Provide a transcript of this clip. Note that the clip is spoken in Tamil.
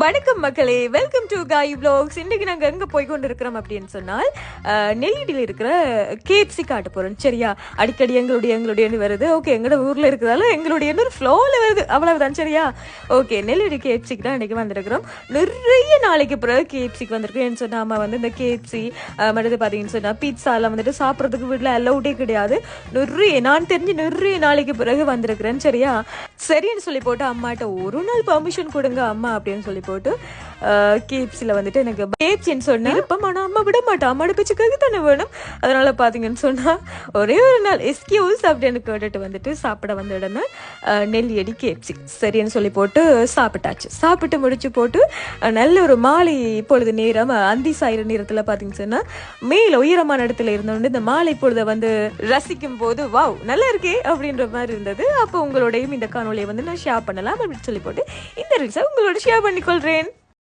வணக்கம் மக்களே, வெல்கம் டு காய் வ்ளாக்ஸ். இன்னைக்கு நாங்க எங்க போய் கொண்டு இருக்கிறோம் அப்படின்னு சொன்னால் நெல்லிடியில் இருக்கிற கேஎஃப்சி காட்ட போறோம். சரியா, அடிக்கடி எங்களுடைய வருது. ஓகே, எங்களோட ஊர்ல இருக்கிறதால எங்களுடைய ஒரு ஃப்ளோல வருது, அவ்வளவுதான். சரியா, ஓகே, நெல்லிடி கேஎஃப்சிக்கு தான் இன்னைக்கு வந்திருக்கிறோம். நிறைய நாளைக்கு பிறகு கேஎஃப்சிக்கு வந்திருக்கோம். சொன்னா அம்மா வந்து இந்த கேஎஃப்சி மறுபடியும் பாத்தீங்கன்னு சொன்னா பீட்சா எல்லாம் வந்துட்டு சாப்பிட்றதுக்கு வீட்டுல அலௌடே கிடையாது. நான் தெரிஞ்சு நிறைய நாளைக்கு பிறகு வந்திருக்கிறேன். சரியா, சரின்னு சொல்லி போட்டு அம்மாட்ட ஒரு நாள் பர்மிஷன் கொடுங்க அம்மா அப்படின்னு சொல்லி போட்டு கேஎஃப்சியில் வந்துட்டு எனக்கு கேஎஃப்சின்னு சொன்னேன். இருப்போம், ஆனால் அம்மா விட மாட்டேன், அம்மாவோட பேச்சுக்காக தானே வேணும். அதனால பார்த்தீங்கன்னு சொன்னால் ஒரே ஒரு நாள் எஸ்கியூஸ் அப்படின்னு கேட்டுட்டு வந்துட்டு சாப்பிட வந்த உடனே நெல்லியடி கேஎஃப்சி சரின்னு சொல்லி போட்டு சாப்பிட்டாச்சு. சாப்பிட்டு முடிச்சு போட்டு நல்ல ஒரு மாலை இப்பொழுது நேரம் அந்தி சாயிர நேரத்தில் பார்த்தீங்கன்னு சொன்னால் மேல உயரமான இடத்துல இருந்தோண்டு இந்த மாலை பொழுதை வந்து ரசிக்கும் போது வாவ் நல்லா இருக்கே அப்படின்ற மாதிரி இருந்தது. அப்போ உங்களோடையும் இந்த காணொலியை வந்து நான் ஷேர் பண்ணலாம் அப்படின்னு சொல்லி போட்டு இந்த ரீல்ஸை உங்களோட ஷேர் பண்ணிக்கொள்கிறேன்.